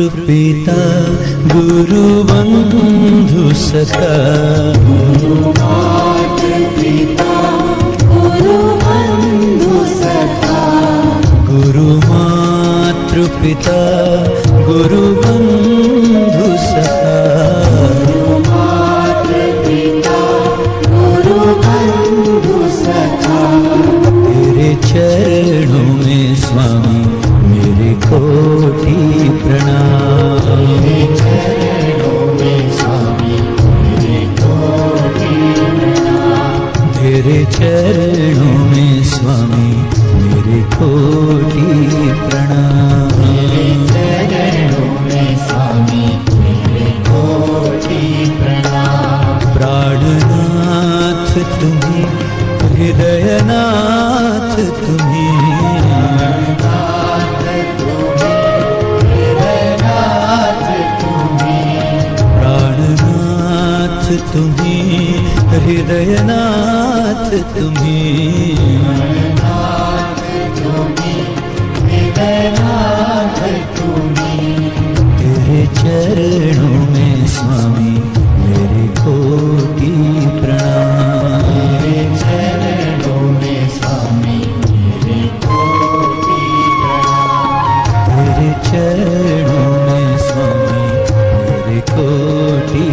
पिता गुरु बंधु सखा, गुरु मातृ पिता गुरु बंधु सखा, गुरु मातृ पिता गुरु बंधु सखा, गुरु मातृ पिता गुरु बंधु सखा। तेरे चरणों में स्वामी मेरे कोटि प्रणाम, तेरे चरणों में स्वामी मेरे कोटि प्रणाम, तेरे चरणों में स्वामी मेरे कोटि प्रणाम, तेरे चरणों में स्वामी मेरे कोटि प्रणाम। प्राणनाथ तुम्ही, हृदयनाथ तुम्ही, नाथ तुम्हें हृदयनाथ तुम्हें, प्राणनाथ तुम्ही, हृदयनाथ तुम्ही, नाथ तुम्हें हृदयनाथ तुम्हें। तेरे चरणों में स्वामी मेरे कोटि प्रणाम, तेरे चरणों में स्वामी मेरे कोटि प्रणाम, तेरे चरणों में स्वामी मेरे कोटि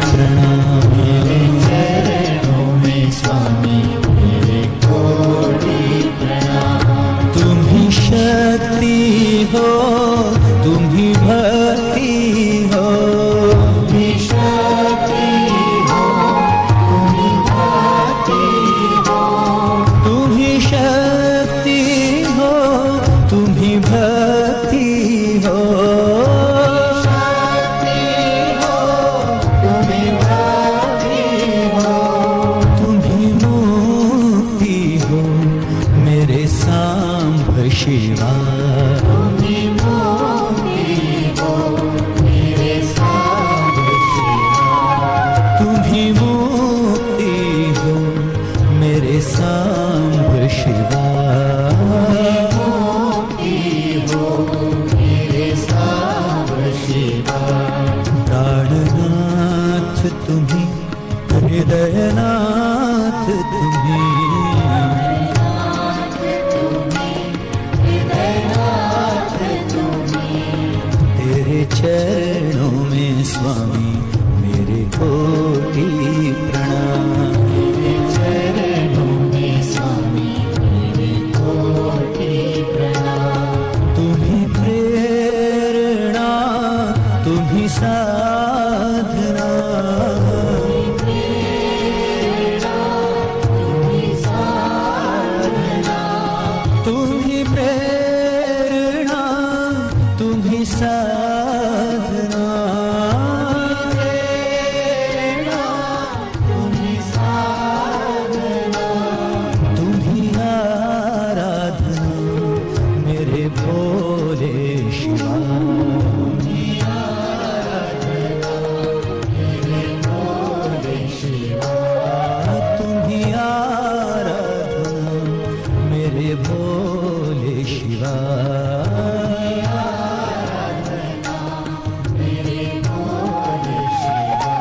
प्रणाम, तेरे चरणों में स्वामी मेरे कोटि प्रणाम। तुम ही शक्ति हो, तुम ही भक्ति हो, तुम्ही शक्ति हो, तुम्ही भक्ति हो, तुम ही शक्ति हो, तुम ही भक्ति हो, शक्ति हो, तुम्ही भक्ति हो, तुम ही मुक्ति हो मेरे सांभ शिवा, तुम्ही मुक्ति हो मेरे सांब शिवा, तुम ही मुक्ति हो मेरे सांभ शिवा, मुक्ति हो मेरे सांब शिवा। प्राणनाथ तुम्ही, हृदयनाथ तुम्ही, हृदयनाथ तुम्हें, तेरे चरणों में स्वामी मेरे कोटि प्रणाम, तेरे चरणों में स्वामी मेरे कोटि प्रणाम। तुम ही प्रेरणा, तुम ही साधना, तुम्ही साधना, तुम ही प्रेरणा, तुम ही साधना, प्रेरणा तुम्ही साधना, तुम ही आराधना मेरे भोले शिवा, मेरे भोले शिवा। तुम ही आराधना मेरे भोले शिवा, मेरे भोले शिवा।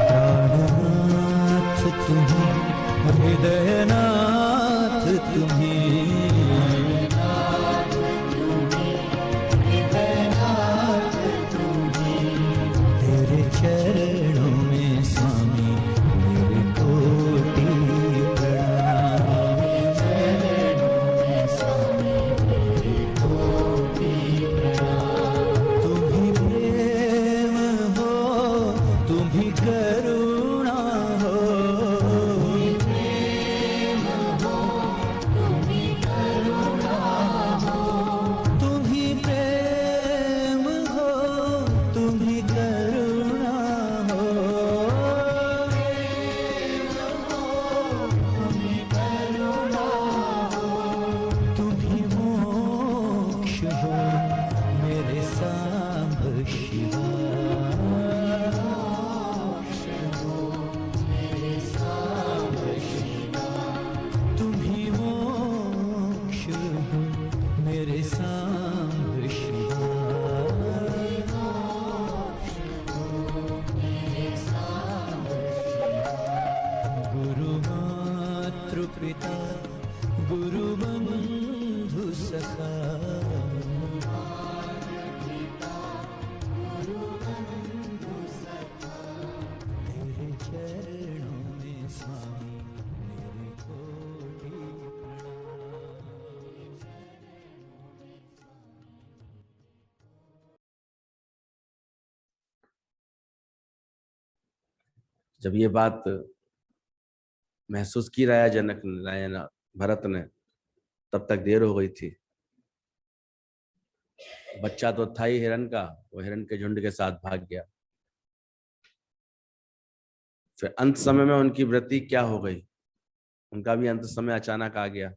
प्राणनाथ तुम्ही, हृदयनाथ तुम्ही, हृदयनाथ तुम्हें, तेरे चरणों में स्वामी मेरे कोटि प्रणाम, चरणों में स्वामी मेरे कोटि प्रणाम। तुम ही प्रेम हो, तुम ही करुणा हो, प्रेम हो, तुम्ही करुणा हो, तुम ही प्रेम हो, तुम ही करुणा पिता गुरु बंधु सखा। तेरे चरणों में स्वामी मेरी कोटि जब ये बात महसूस की राजा जनक ने, राजा भरत ने, तब तक देर हो गई थी। बच्चा तो था ही हिरण का, वो हिरण के झुंड के साथ भाग गया। फिर अंत समय में उनकी वृत्ति क्या हो गई, उनका भी अंत समय अचानक आ गया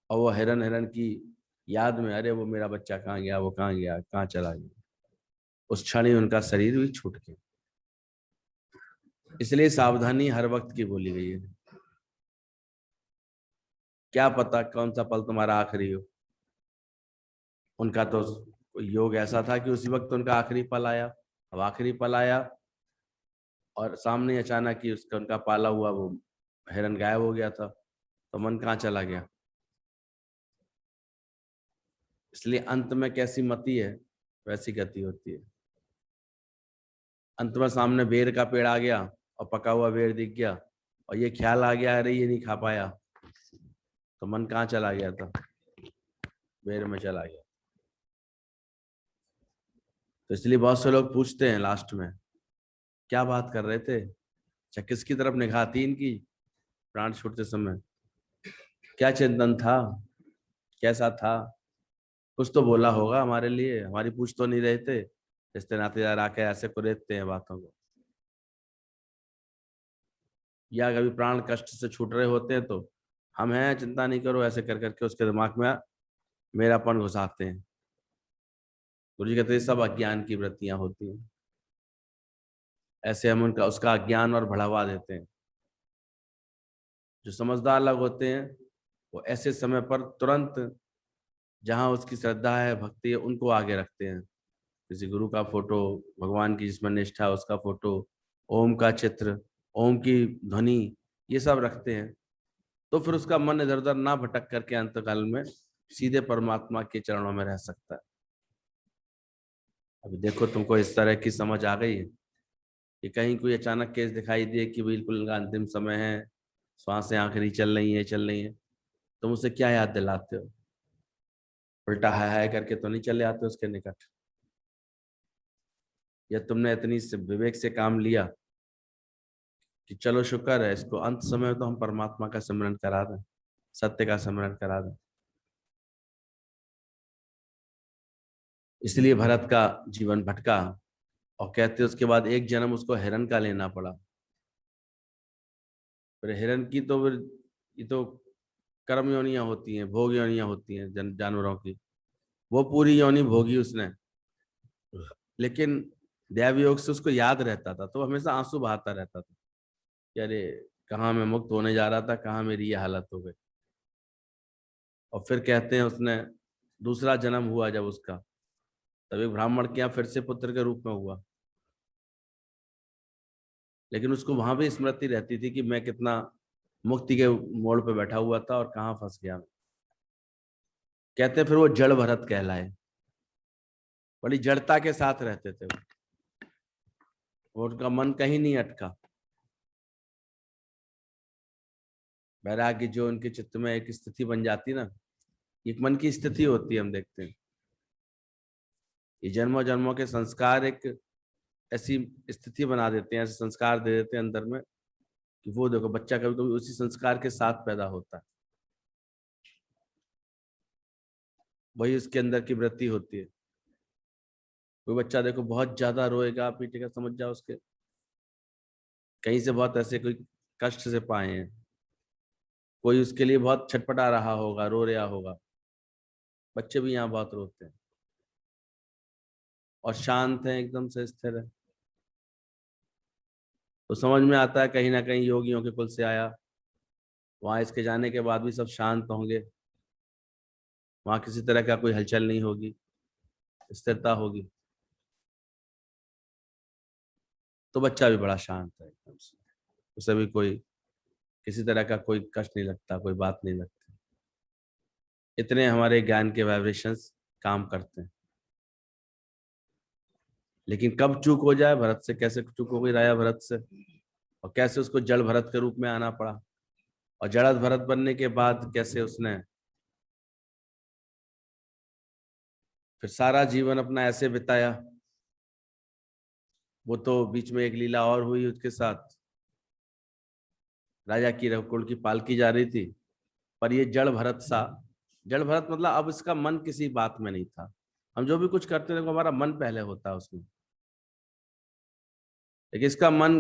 और वो हिरण हिरण की याद में, अरे वो मेरा बच्चा कहाँ गया, वो कहाँ गया, कहाँ चला गया, उस क्षण ही उनका शरीर भी छूट गया। इसलिए सावधानी हर वक्त की बोली गई है। क्या पता कौन सा पल तुम्हारा आखिरी हो। उनका तो योग ऐसा था कि उसी वक्त उनका आखिरी पल आया। अब आखिरी पल आया और सामने अचानक ही उसका उनका पाला हुआ वो हिरण गायब हो गया था, तो मन कहाँ चला गया। इसलिए अंत में कैसी मति है वैसी गति होती है। अंत में सामने बेर का पेड़ आ गया और पका हुआ बेर दिख गया और ये ख्याल आ गया, अरे ये नहीं खा पाया, तो मन कहाँ चला गया था, बेर में चला गया। तो इसलिए बहुत से लोग पूछते हैं लास्ट में, क्या बात कर रहे थे, अच्छा किसकी तरफ निगाह थी इनकी प्राण छूटते समय, क्या चिंतन था, कैसा था, कुछ तो बोला होगा हमारे लिए, हमारी पूछ तो नहीं रहे थे। रिश्ते नातेदार आके ऐसे कुरेदते हैं बातों को, या कभी प्राण कष्ट से छूट रहे होते हैं तो हम हैं चिंता नहीं करो ऐसे कर करके उसके दिमाग में मेरापन घुसाते हैं। गुरु जी कहते हैं सब अज्ञान की वृत्तियां होती हैं। ऐसे हम उनका उसका अज्ञान और बढ़ावा देते हैं। जो समझदार लोग होते हैं वो ऐसे समय पर तुरंत जहां उसकी श्रद्धा है, भक्ति है, उनको आगे रखते हैं। किसी गुरु का फोटो, भगवान की जिसमें निष्ठा उसका फोटो, ओम का चित्र, ओम की ध्वनि, ये सब रखते हैं। तो फिर उसका मन इधर उधर ना भटक करके अंतकाल में सीधे परमात्मा के चरणों में रह सकता है। अभी देखो तुमको इस तरह की समझ आ गई है कि कहीं कोई अचानक केस दिखाई दिए कि बिल्कुल उनका अंतिम समय है, सांसें आखिरी चल रही है, तुम उसे क्या याद दिलाते हो, उल्टा हाय करके तो नहीं चले आते उसके निकट। या तुमने इतनी से विवेक से काम लिया कि चलो शुक्र है, इसको अंत समय तो हम परमात्मा का सिमरन करा दें, सत्य का सिमरन करा दें। इसलिए भरत का जीवन भटका और कहते उसके बाद एक जन्म उसको हिरण का लेना पड़ा। फिर हिरण की तो फिर ये तो कर्म योनियां होती हैं, भोग योनियां होती हैं जानवरों की, वो पूरी योनि भोगी उसने। लेकिन दैव योग से उसको याद रहता था, तो हमेशा आंसू बहाता रहता था कि अरे कहाँ मैं मुक्त होने जा रहा था, कहाँ मेरी ये हालत हो गई। और फिर कहते हैं उसने दूसरा जन्म हुआ जब उसका, तब एक ब्राह्मण के यहाँ फिर से पुत्र के रूप में हुआ। लेकिन उसको वहां भी स्मृति रहती थी कि मैं कितना मुक्ति के मोड़ पे बैठा हुआ था और कहाँ फंस गया। कहते हैं फिर वो जड़ भरत कहलाए, बड़ी जड़ता के साथ रहते थे वो, उनका मन कहीं नहीं अटका। वैराग्य जो उनके चित्त में एक स्थिति बन जाती ना, एक मन की स्थिति होती है, हम देखते हैं ये जन्मों जन्मों के संस्कार एक ऐसी स्थिति बना देते हैं, ऐसे संस्कार दे देते हैं अंदर में कि वो देखो बच्चा कभी कभी उसी संस्कार के साथ पैदा होता है, वही उसके अंदर की वृत्ति होती है। कोई बच्चा देखो बहुत ज्यादा रोएगा पीटेगा, समझ जाओ उसके कहीं से बहुत ऐसे कोई कष्ट से पाए हैं, कोई उसके लिए बहुत छटपटा रहा होगा, रो रहा होगा। बच्चे भी यहाँ बहुत रोते हैं और शांत है, एकदम से स्थिर है, तो समझ में आता है कहीं ना कहीं योगियों के कुल से आया। वहां इसके जाने के बाद भी सब शांत होंगे, वहां किसी तरह का कोई हलचल नहीं होगी, स्थिरता होगी, तो बच्चा भी बड़ा शांत है एकदम से, उसे भी कोई किसी तरह का कोई कष्ट नहीं लगता, कोई बात नहीं लगती। इतने हमारे ज्ञान के वाइब्रेशंस काम करते हैं। लेकिन कब चूक हो जाए, भरत से कैसे चूक हो गई राजा भरत से, और कैसे उसको जड़ भरत के रूप में आना पड़ा, और जड़ भरत बनने के बाद कैसे उसने फिर सारा जीवन अपना ऐसे बिताया। वो तो बीच में एक लीला और हुई उसके साथ, राजा की रघुकुल की पालकी जा रही थी, पर ये जड़ भरत सा, जड़ भरत मतलब अब इसका मन किसी बात में नहीं था। हम जो भी कुछ करते थे वो हमारा मन पहले होता है उसमें, लेकिन इसका मन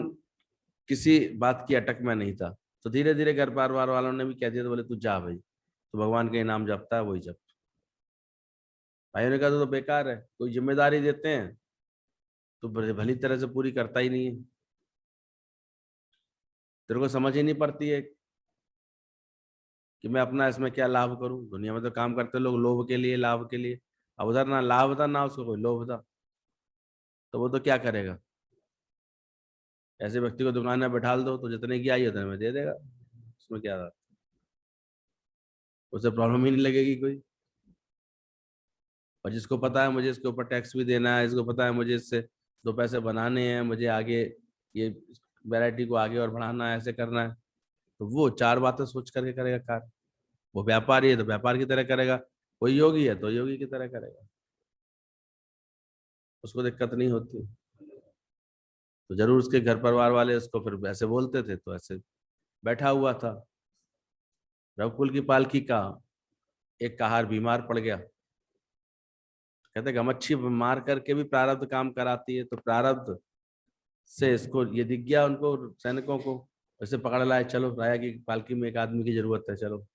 किसी बात की अटक में नहीं था। तो धीरे धीरे घर परिवार वालों ने भी कह दिया, तो बोले तू जा भाई, तो भगवान के नाम जपता है वही जप। भाइयों ने कहा तो बेकार है, कोई जिम्मेदारी देते हैं तो भली तरह से पूरी करता ही नहीं है, तेरे को समझ ही नहीं पड़ती है कि मैं अपना इसमें क्या लाभ करूं। दुनिया में तो काम करते लोग लोभ के लिए, लाभ के लिए। अब उधर ना लाभ था ना उसको कोई लोभ था, तो वो तो क्या करेगा। ऐसे व्यक्ति को दुकान में बैठा दो तो जितने की आई उतने में दे देगा, उसमें क्या था, उसे प्रॉब्लम ही नहीं लगेगी कोई। और जिसको पता है मुझे इसके ऊपर टैक्स भी देना है, इसको पता है मुझे इससे 2 पैसे बनाने हैं, मुझे आगे ये वैरायटी को आगे और बढ़ाना है, ऐसे करना है, तो वो 4 बातें सोच करके करेगा कार्य। वो व्यापारी है तो व्यापार की तरह करेगा, कोई योगी है तो योगी की तरह करेगा, उसको दिक्कत नहीं होती। तो जरूर उसके घर परिवार वाले उसको फिर ऐसे बोलते थे, तो ऐसे बैठा हुआ था। रघुकुल की पालकी का एक कहार बीमार पड़ गया। कहते गमच्छी मार करके भी प्रारब्ध काम कराती है, तो प्रारब्ध से इसको ये दिख गया उनको सैनिकों को, ऐसे पकड़ लाए, चलो राजा की पालकी में एक आदमी की जरूरत है, चलो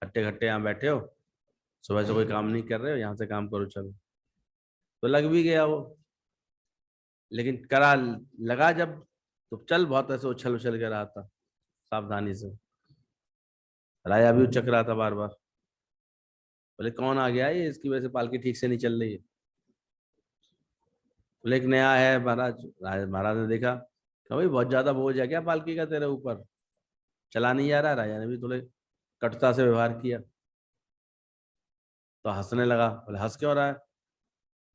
हट्टे घट्टे यहाँ बैठे हो, सुबह से कोई काम नहीं कर रहे हो, यहाँ से काम करो चलो। तो लग भी गया वो, लेकिन करा लगा जब, तो चल बहुत ऐसे उछल उछल के रहा था सावधानी से। राजा भी उचक रहा था बार बार, बोले कौन आ गया ये, इसकी वजह से पालकी ठीक से नहीं चल रही है। बोले एक नया है महाराज। महाराज ने देखा, कहा भाई बहुत ज्यादा बोझ है क्या पालकी का तेरे ऊपर, चला नहीं जा रहा। राजा ने भी थोड़े कटुता से व्यवहार किया, तो हंसने लगा। बोले हंस क्यों रहा है।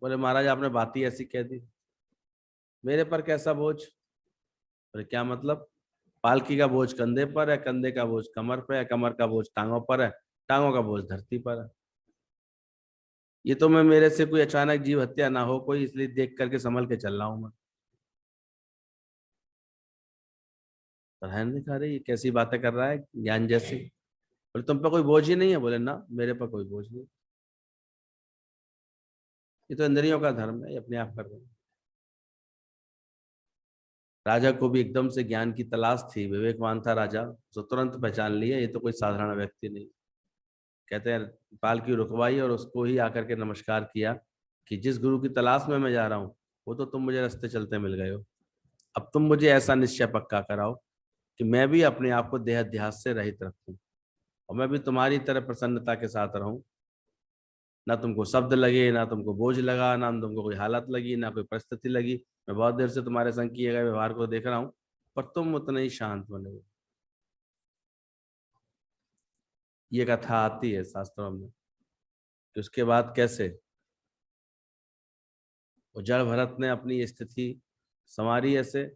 बोले महाराज आपने बात ही ऐसी कह दी, मेरे पर कैसा बोझ। बोले क्या मतलब, पालकी का बोझ कंधे पर है, कंधे का बोझ कमर पे है, कमर का बोझ टांगों पर है, टांगों का बोझ धरती पर है। ये तो मैं मेरे से कोई अचानक जीव हत्या ना हो कोई, इसलिए देख करके संभल के चल रहा हूं मैं। प्रधान ने कहा ये कैसी बातें कर रहा है ज्ञान जैसी। बोले तुम पे कोई बोझ ही नहीं है। बोले ना मेरे पर कोई बोझ नहीं, ये तो इंद्रियों का धर्म है, ये अपने आप कर रहे हैं। राजा को भी एकदम से ज्ञान की तलाश थी, विवेकवान था राजा, तो तुरंत पहचान लिया ये तो कोई साधारण व्यक्ति नहीं। कहते हैं पालकी रुकवाई और उसको ही आकर के नमस्कार किया कि जिस गुरु की तलाश में मैं जा रहा हूँ वो तो तुम मुझे रास्ते चलते मिल गए हो। अब तुम मुझे ऐसा निश्चय पक्का कराओ कि मैं भी अपने आप को देहाध्यास से रहित रखूं, और मैं भी तुम्हारी तरह प्रसन्नता के साथ रहूं। ना तुमको शब्द लगे, ना तुमको बोझ लगा, ना तुमको कोई हालत लगी, ना कोई परिस्थिति लगी। मैं बहुत देर से तुम्हारे संग किए गए व्यवहार को देख रहा हूँ, पर तुम उतने ही शांत बने हो। ये कथा आती है शास्त्रों में कि उसके बाद कैसे वो जड़ भरत ने अपनी स्थिति संवारी ऐसे,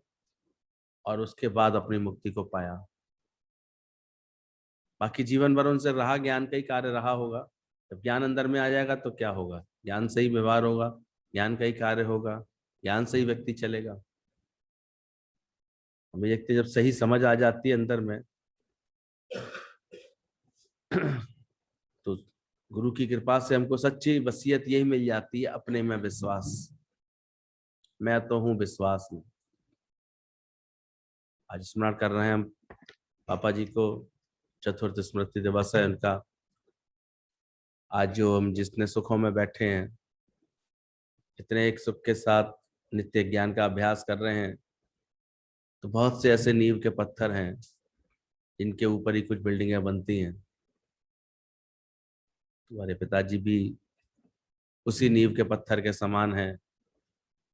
और उसके बाद अपनी मुक्ति को पाया। बाकी जीवन भर उनसे रहा, ज्ञान का ही कार्य रहा होगा। जब ज्ञान अंदर में आ जाएगा तो क्या होगा, ज्ञान से ही व्यवहार होगा, ज्ञान का ही कार्य होगा, ज्ञान से ही व्यक्ति चलेगा। हमें व्यक्ति जब सही समझ आ जाती है अंदर में तो गुरु की कृपा से हमको सच्ची वसीयत यही मिल जाती है, अपने में विश्वास। मैं तो हूं विश्वास में। आज स्मरण कर रहे हैं हम पापा जी को, चतुर्थ स्मृति दिवस है उनका। आज जो हम जितने सुखों में बैठे हैं, इतने एक सुख के साथ नित्य ज्ञान का अभ्यास कर रहे हैं, तो बहुत से ऐसे नींव के पत्थर हैं जिनके ऊपर ही कुछ बिल्डिंगें बनती हैं। तुम्हारे पिताजी भी उसी नींव के पत्थर के समान हैं,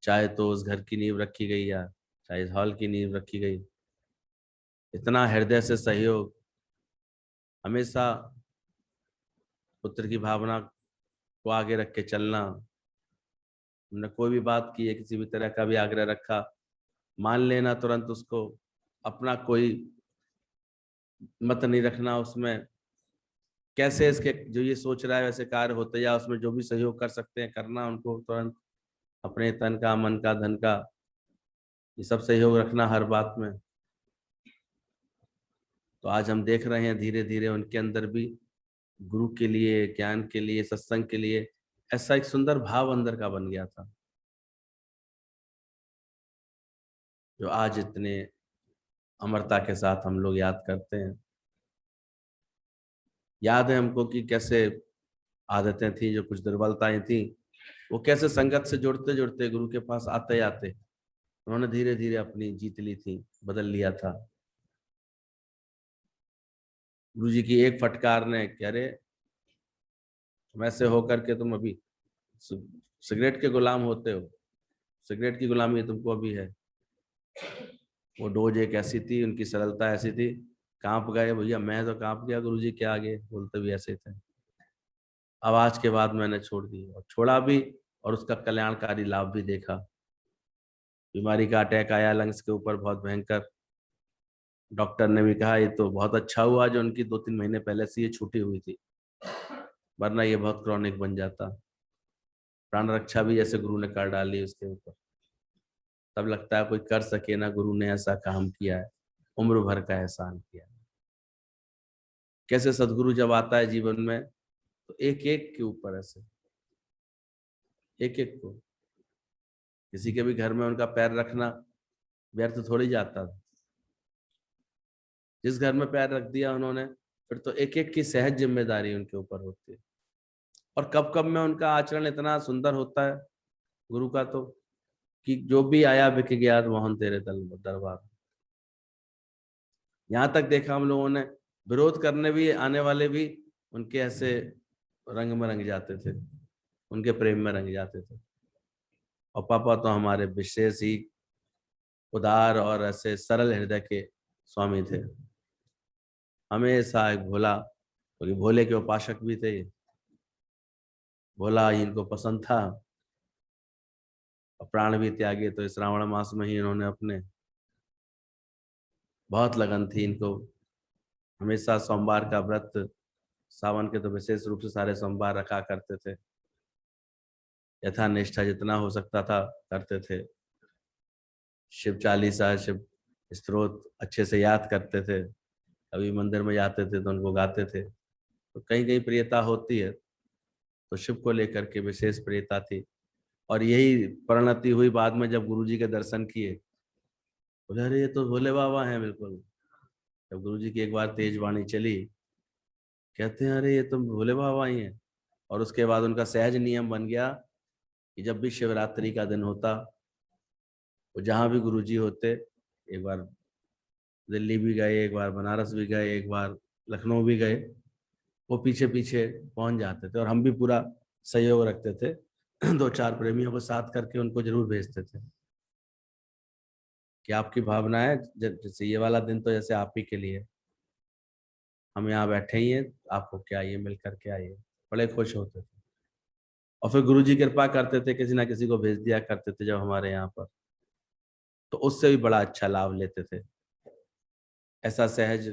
चाहे तो उस घर की नींव रखी गई या चाहे इस हॉल की नींव रखी गई। इतना हृदय से सहयोग, हमेशा पुत्र की भावना को आगे रख के चलना। हमने कोई भी बात की है, किसी भी तरह का भी आग्रह रखा, मान लेना तुरंत उसको, अपना कोई मत नहीं रखना उसमें। कैसे इसके जो ये सोच रहा है वैसे कार्य होते, या उसमें जो भी सहयोग कर सकते हैं करना, उनको तुरंत अपने तन का, मन का, धन का, ये सब सहयोग रखना हर बात में। तो आज हम देख रहे हैं धीरे धीरे उनके अंदर भी गुरु के लिए, ज्ञान के लिए, सत्संग के लिए ऐसा एक सुंदर भाव अंदर का बन गया था, जो आज इतने अमरता के साथ हम लोग याद करते हैं। याद है हमको कि कैसे आदतें थी, जो कुछ दुर्बलताएं थी, वो कैसे संगत से जुड़ते जुड़ते गुरु के पास आते आते उन्होंने धीरे धीरे अपनी जीत ली थी, बदल लिया था। गुरु जी की एक फटकार ने, कह रहे वैसे होकर के तुम अभी सिगरेट के गुलाम होते हो, सिगरेट की गुलामी तुमको अभी है। वो डोज एक ऐसी थी, उनकी सरलता ऐसी थी, कांप गए भैया। मैं तो कांप गया, गुरु जी क्या आगे बोलते भी ऐसे थे। अब आज के बाद मैंने छोड़ दी, और छोड़ा भी, और उसका कल्याणकारी लाभ भी देखा। बीमारी का अटैक आया लंग्स के ऊपर, बहुत भयंकर। डॉक्टर ने भी कहा ये तो बहुत अच्छा हुआ जो उनकी 2-3 महीने पहले से ये छूटी हुई थी, वरना ये बहुत क्रॉनिक बन जाता। प्राण रक्षा भी जैसे गुरु ने कर डाली उसके ऊपर। तब लगता है कोई कर सके ना, गुरु ने ऐसा काम किया है, उम्र भर का एहसान किया है। कैसे सदगुरु जब आता है जीवन में, तो एक एक के ऊपर ऐसे, एक एक को, किसी के भी घर में उनका पैर रखना व्यर्थ थोड़ी जाता था। जिस घर में पैर रख दिया उन्होंने, फिर तो एक एक की सहज जिम्मेदारी उनके ऊपर होती है। और कब कब में उनका आचरण इतना सुंदर होता है गुरु का, तो कि जो भी आया बिक गया मोहन तेरे दरबार। यहाँ तक देखा हम लोगों ने, विरोध करने भी आने वाले भी उनके ऐसे रंग में रंग जाते थे, उनके प्रेम में रंग जाते थे। और पापा तो हमारे विशेष ही उदार और ऐसे सरल हृदय के स्वामी थे। हमेशा एक भोला, क्योंकि भोले के उपासक भी थे, भोला ही इनको पसंद था। और प्राण भी त्यागे तो इस श्रावण मास में ही इन्होंने अपने, बहुत लगन थी इनको। हमेशा सोमवार का व्रत, सावन के तो विशेष रूप से सारे सोमवार रखा करते थे, यथा निष्ठा जितना हो सकता था करते थे। शिव चालीसा, शिव स्तोत्र अच्छे से याद करते थे। कभी मंदिर में जाते थे तो उनको गाते थे। तो कहीं कहीं प्रियता होती है, तो शिव को लेकर के विशेष प्रियता थी। और यही परिणति हुई बाद में, जब गुरुजी के दर्शन किए, बोले अरे ये तो भोले बाबा हैं बिल्कुल। जब गुरुजी की एक बार तेज वाणी चली, कहते हैं अरे ये तो भोले बाबा ही हैं। और उसके बाद उनका सहज नियम बन गया कि जब भी शिवरात्रि का दिन होता, वो जहाँ भी गुरुजी होते, एक बार दिल्ली भी गए, एक बार बनारस भी गए, एक बार लखनऊ भी गए, वो पीछे पीछे पहुंच जाते थे। और हम भी पूरा सहयोग रखते थे, 2-4 प्रेमियों को साथ करके उनको जरूर भेजते थे कि आपकी भावना है, जैसे ये वाला दिन तो जैसे आप ही के लिए, हम यहाँ बैठे ही हैं, आपको क्या आइए, मिल करके आइए। बड़े खुश होते थे। और फिर गुरुजी कृपा करते थे, किसी ना किसी को भेज दिया करते थे जब हमारे यहाँ पर, तो उससे भी बड़ा अच्छा लाभ लेते थे। ऐसा सहज,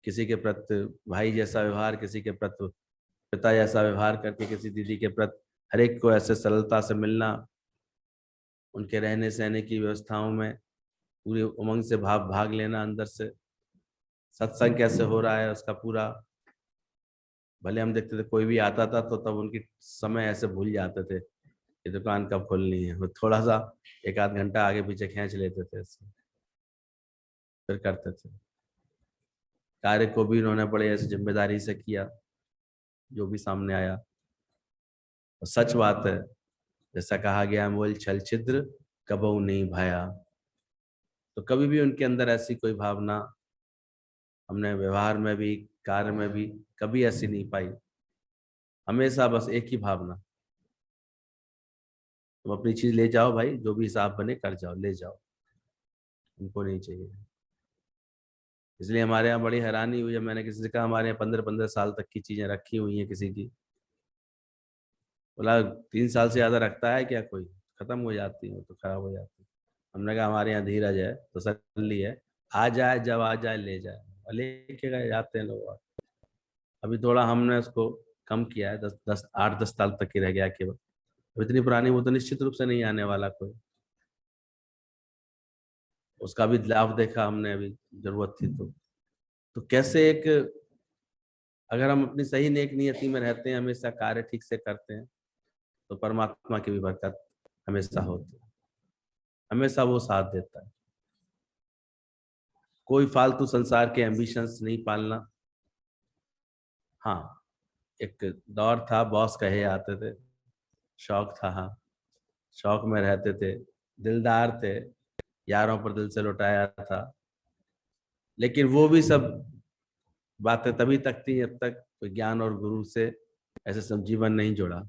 किसी के प्रति भाई जैसा व्यवहार, किसी के प्रति पिता जैसा व्यवहार करके, किसी दीदी के प्रति हर एक को ऐसे सरलता से मिलना, उनके रहने सहने की व्यवस्थाओं में पूरे उमंग से भाग लेना अंदर से। सत्संग कैसे हो रहा है उसका पूरा, भले हम देखते थे कोई भी आता था तो तब उनकी समय ऐसे भूल जाते थे कि दुकान कब खोलनी है, वो थोड़ा सा 1-आध घंटा आगे पीछे खींच लेते थे ऐसे, फिर करते थे। कार्य को भी उन्होंने बड़े ऐसे जिम्मेदारी से किया, जो भी सामने आया। और सच बात है, जैसा कहा गया, मोल छल छिद्र कबहू नहीं भाया। तो कभी भी उनके अंदर ऐसी कोई भावना हमने व्यवहार में भी, कार्य में भी कभी ऐसी नहीं पाई। हमेशा बस एक ही भावना, तुम अपनी चीज ले जाओ भाई, जो भी हिसाब बने कर जाओ, ले जाओ, उनको नहीं चाहिए। इसलिए हमारे यहाँ बड़ी हैरानी हुई है। मैंने किसी से कहा हमारे यहाँ 15-15 साल तक की चीजें रखी हुई हैं किसी की। बोला 3 साल से ज्यादा रखता है क्या कोई? खत्म हो जाती है तो खराब हो जाती है। हमने कहा हमारे यहाँ धीरज है, तसल्ली है, आ जाए जब आ जाए ले जाए, और लेके गए जाते हैं लोग। अभी थोड़ा हमने उसको कम किया है, 8-10 साल तक ही रह गया केवल। अब इतनी पुरानी वो तो निश्चित रूप से नहीं आने वाला कोई। उसका भी लाभ देखा हमने, अभी जरूरत थी तो कैसे एक, अगर हम अपनी सही नेक नियति में रहते हैं, हमेशा कार्य ठीक से करते हैं, तो परमात्मा की भी बरकत हमेशा होती है, हमेशा वो साथ देता है। कोई फालतू संसार के एम्बिशंस नहीं पालना। हाँ, एक दौर था, बॉस कहे आते थे, शौक था, हाँ, शौक में रहते थे, दिलदार थे, यारों पर दिल से लुटाया था। लेकिन वो भी सब बातें तभी तक थी जब तक कोई ज्ञान और गुरु से ऐसे सब जीवन नहीं जुड़ा।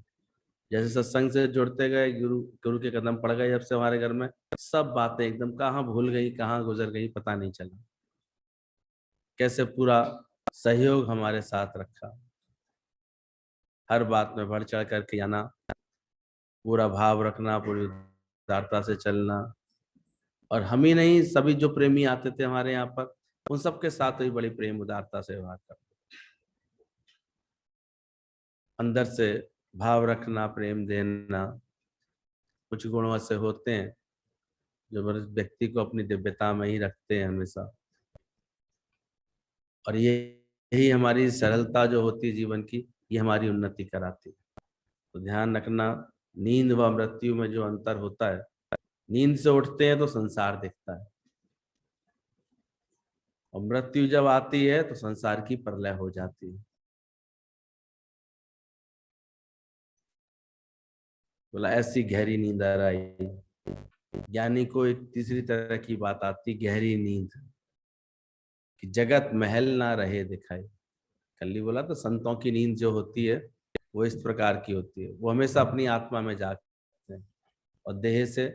जैसे सत्संग से जुड़ते गए, गुरु गुरु के कदम पड़ गए जब से हमारे घर में, सब बातें एकदम कहाँ भूल गई, कहाँ गुजर गई, पता नहीं चला। कैसे पूरा सहयोग हमारे साथ रखा, हर बात में बढ़ चढ़ करके आना, पूरा भाव रखना, पूरी उदारता से चलना। और हम ही नहीं, सभी जो प्रेमी आते थे हमारे यहाँ पर, उन सबके साथ भी बड़ी प्रेम उदारता से व्यवहार करते, अंदर से भाव रखना, प्रेम देना। कुछ गुण ऐसे होते हैं जो व्यक्ति को अपनी दिव्यता में ही रखते हैं हमेशा। और ये यही हमारी सरलता जो होती है जीवन की, ये हमारी उन्नति कराती है। तो ध्यान रखना, नींद व मृत्यु में जो अंतर होता है, नींद से उठते हैं तो संसार दिखता है, और मृत्यु जब आती है तो संसार की प्रलय हो जाती है। बोला ऐसी गहरी नींद आ रही। ज्ञानी को एक तीसरी तरह की बात आती, गहरी नींद, कि जगत महल ना रहे दिखाई। कल ही बोला तो संतों की नींद जो होती है वो इस प्रकार की होती है, वो हमेशा अपनी आत्मा में जागते हैं और देह से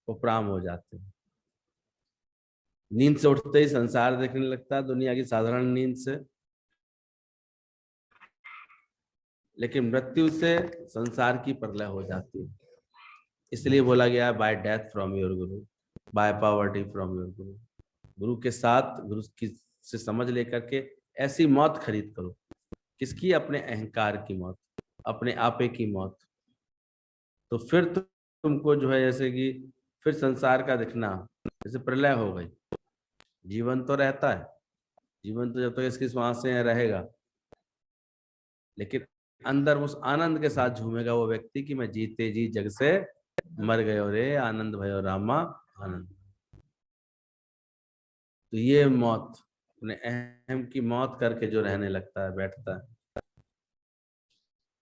उपराम हो जाते हैं। नींद से उठते ही संसार देखने लगता है, दुनिया की साधारण नींद से। लेकिन मृत्यु से संसार की प्रलय हो जाती है। इसलिए बोला गया है, bye death from your Guru, bye poverty from your गुरु। गुरु के साथ, गुरु की से समझ लेकर के ऐसी मौत खरीद करो। किसकी? अपने अहंकार की मौत, अपने आपे की मौत। तो फिर तुमको जो है, जैसे कि फिर संसार का दिखना, जैसे प्रलय हो गई। जीवन तो रहता है, जीवन तो जब तक इसकी सांसें हैं रहेगा, लेकिन अंदर उस आनंद के साथ झूमेगा वो व्यक्ति कि मैं जीते जी जग से मर गयो रे, आनंद भयो रामा आनंद। तो ये मौत, अपने अहम की मौत करके जो रहने लगता है, बैठता है,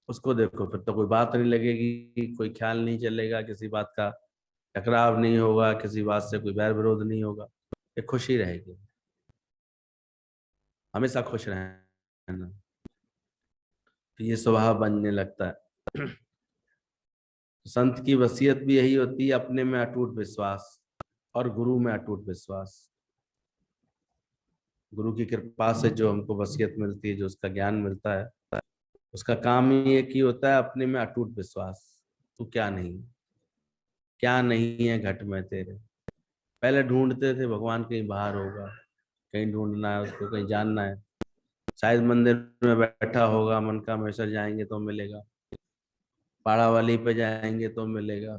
उसको देखो, फिर तो कोई बात नहीं लगेगी, कोई ख्याल नहीं चलेगा, किसी बात का टकराव नहीं होगा, किसी बात से कोई बैर विरोध नहीं होगा, एक खुशी रहेगी, हमेशा खुश रहना। तो ये स्वभाव बनने लगता है। संत की वसीयत भी यही होती है, अपने में अटूट विश्वास और गुरु में अटूट विश्वास। गुरु की कृपा से जो हमको वसीयत मिलती है, जो उसका ज्ञान मिलता है, उसका काम ही एक ही होता है, अपने में अटूट विश्वास। तू क्या नहीं, क्या नहीं है घट में तेरे। पहले ढूंढते थे भगवान कहीं बाहर होगा, कहीं ढूंढना है उसको, कहीं जानना है, शायद मंदिर में बैठा होगा, मन का हमेशा जाएंगे तो मिलेगा, पाड़ा वाली पे जाएंगे तो मिलेगा।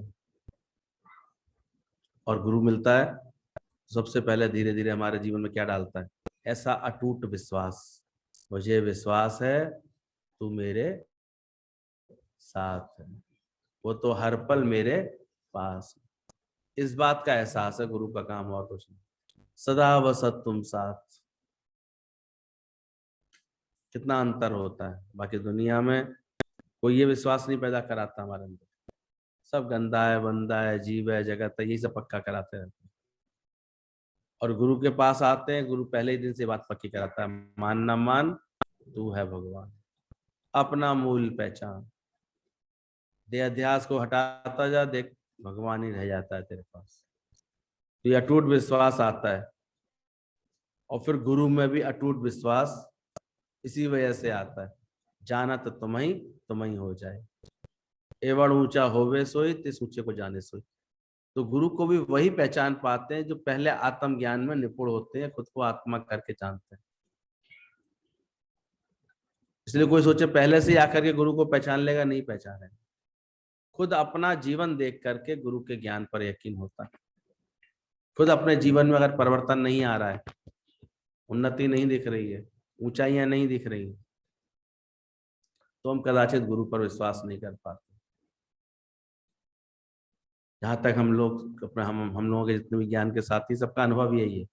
और गुरु मिलता है, सबसे पहले धीरे धीरे हमारे जीवन में क्या डालता है? ऐसा अटूट विश्वास, मुझे विश्वास है तू मेरे साथ है, वो तो हर पल मेरे पास है। इस बात का एहसास है गुरु का काम, और कुछ नहीं। सदा वसत तुम साथ, कितना अंतर होता है। बाकी दुनिया में कोई ये विश्वास नहीं पैदा कराता हमारे अंदर, सब गंदा है, बंदा है, जीव है, जगत है, यही सब पक्का कराते रहते हैं। और गुरु के पास आते हैं, गुरु पहले ही दिन से बात पक्की कराता है, मान ना मान तू है भगवान, अपना मूल पहचान। देहाध्यास को हटाता जा, देख भगवान ही रह जाता है तेरे पास। तो ये अटूट विश्वास आता है, और फिर गुरु में भी अटूट विश्वास इसी वजह से आता है, जाना तो तुम्हें हो जाए, एवं ऊंचा होवे सोई तिस ऊंचे को जाने सोई। तो गुरु को भी वही पहचान पाते हैं जो पहले आत्म ज्ञान में निपुण होते हैं, खुद को आत्मा करके जानते हैं। इसलिए कोई सोचे पहले से ही आकर के गुरु को पहचान लेगा, नहीं पहचाने। खुद अपना जीवन देख करके गुरु के ज्ञान पर यकीन होता है। खुद अपने जीवन में अगर परिवर्तन नहीं आ रहा है, उन्नति नहीं दिख रही है, ऊंचाइयां नहीं दिख रही है, तो हम कदाचित गुरु पर विश्वास नहीं कर पाते। जहां तक हम लोग अपने हम लोगों के जितने भी ज्ञान के साथी, सबका अनुभव यही है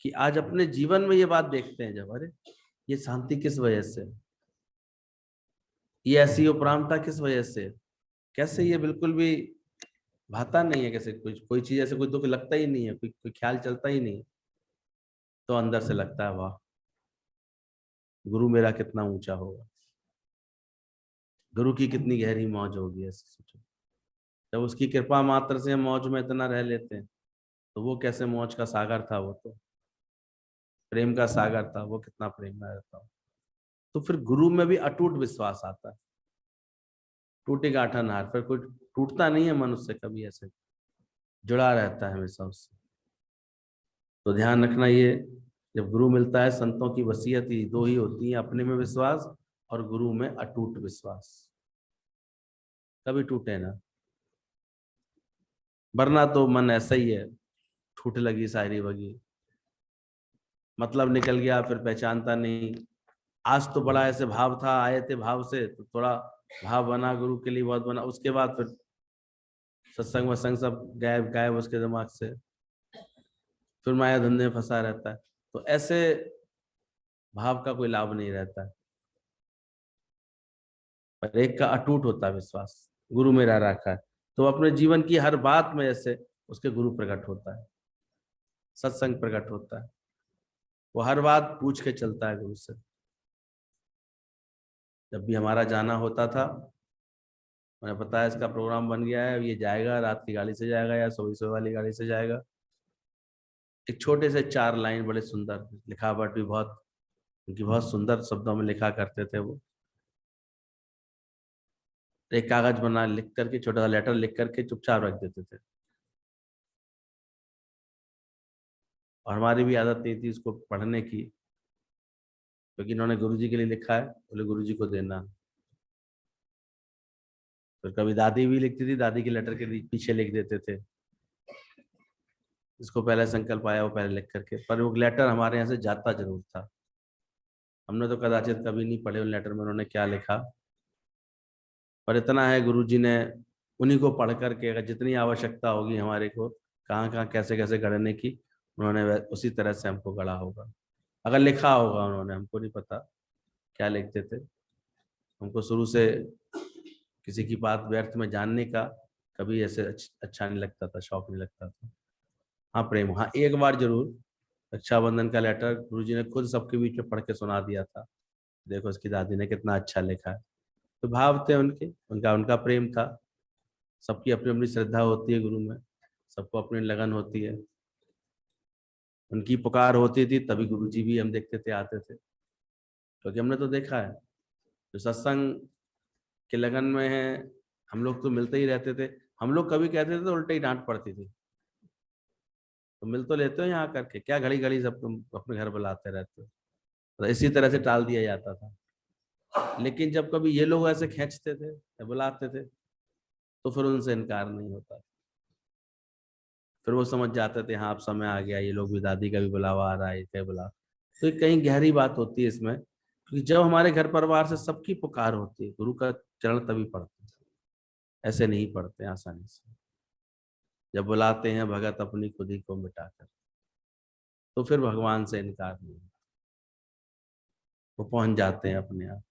कि आज अपने जीवन में ये बात देखते हैं जब, अरे ये शांति किस वजह से, ये ऐसी उपरामता किस वजह से, कैसे ये बिल्कुल भी भाता नहीं है, कैसे कोई चीज ऐसे कोई दुख लगता ही नहीं है, कोई ख्याल चलता ही नहीं। तो अंदर से लगता है वाह, गुरु मेरा कितना ऊंचा होगा, गुरु की कितनी गहरी मौज होगी। ऐसे सोचो, जब उसकी कृपा मात्र से मौज में इतना रह लेते हैं, तो वो कैसे मौज का सागर था, वो तो प्रेम का सागर था, वो कितना प्रेम में रहता हो। तो फिर गुरु में भी अटूट विश्वास आता है, टूटे गांठा नार, फिर कोई टूटता नहीं है मनुष्य कभी, ऐसे जुड़ा रहता है हमेशा उससे। तो ध्यान रखना, ये जब गुरु मिलता है, संतों की वसीयत ही दो ही होती है, अपने में विश्वास और गुरु में अटूट विश्वास। कभी टूटे ना, वरना तो मन ऐसा ही है, ठूठ लगी शायरी वगी, मतलब निकल गया फिर पहचानता नहीं। आज तो बड़ा ऐसे भाव था, आए थे भाव से, तो थोड़ा भाव बना, गुरु के लिए बहुत बना, उसके बाद फिर सत्संग वत्संग सब गायब गायब उसके दिमाग से, फिर माया धंधे में फंसा रहता है। तो ऐसे भाव का कोई लाभ नहीं रहता है। पर एक का अटूट होता है विश्वास, गुरु मेरा रखा है, तो अपने जीवन की हर बात में ऐसे उसके गुरु प्रकट होता है, सत्संग प्रकट होता है, वो हर बात पूछ के चलता है गुरु से। जब भी हमारा जाना होता था, मैंने बताया इसका प्रोग्राम बन गया है, ये जाएगा, रात की गाड़ी से जाएगा या सुबह वाली गाड़ी से जाएगा। एक छोटे से 4 लाइन, बड़े सुंदर, लिखावट भी बहुत उनकी, बहुत सुंदर शब्दों में लिखा करते थे वो। एक कागज बना, लिख करके, छोटा सा लेटर लिख करके चुपचाप रख देते थे। और हमारी भी आदत नहीं थी उसको पढ़ने की, क्योंकि इन्होंने गुरुजी के लिए लिखा है, बोले गुरुजी को देना। फिर कभी दादी भी लिखती थी, दादी के लेटर के पीछे लिख देते थे, जिसको पहले संकल्प आया वो पहले लिख करके। पर वो लेटर हमारे यहाँ से जाता जरूर था। हमने तो कदाचित कभी नहीं पढ़े उन लेटर में उन्होंने क्या लिखा, पर इतना है गुरुजी ने उन्हीं को पढ़ करके, अगर जितनी आवश्यकता होगी हमारे को कहाँ कहाँ कैसे कैसे गढ़ने की, उन्होंने उसी तरह से हमको गढ़ा होगा। अगर लिखा होगा उन्होंने, हमको नहीं पता क्या लिखते थे। हमको शुरू से किसी की बात व्यर्थ में जानने का कभी ऐसे अच्छा नहीं लगता था, शौक नहीं लगता था। हाँ प्रेम, हाँ एक बार जरूर रक्षाबंधन का लेटर गुरुजी ने खुद सबके बीच में पढ़ के सुना दिया था, देखो इसकी दादी ने कितना अच्छा लिखा है। तो भाव थे उनके, उनका प्रेम था। सबकी अपनी अपनी श्रद्धा होती है गुरु में, सबको अपनी लगन होती है। उनकी पुकार होती थी तभी गुरुजी भी हम देखते थे, आते थे, क्योंकि हमने तो देखा है जो सत्संग के लगन में है, हम लोग तो मिलते ही रहते थे। हम लोग कभी कहते थे तो उल्टे ही डांट पड़ती थी, तो मिल तो लेते हो यहाँ करके, क्या घड़ी घड़ी सब तुम अपने घर बुलाते रहते हो। तो इसी तरह से टाल दिया जाता था। लेकिन जब कभी ये लोग ऐसे खींचते थे या बुलाते थे, तो फिर उनसे इनकार नहीं होता। फिर वो समझ जाते थे हाँ अब समय आ गया, ये लोग भी, दादी का भी बुलावा आ रहा है, क्या बुला। तो कहीं गहरी बात होती है इसमें, क्योंकि जब हमारे घर परिवार से सबकी पुकार होती है, गुरु का चरण तभी पढ़ते हैं, ऐसे नहीं पढ़ते आसानी से। जब बुलाते हैं भगत अपनी खुद ही को मिटाकर, तो फिर भगवान से इनकार नहीं, वो पहुंच जाते हैं अपने आप।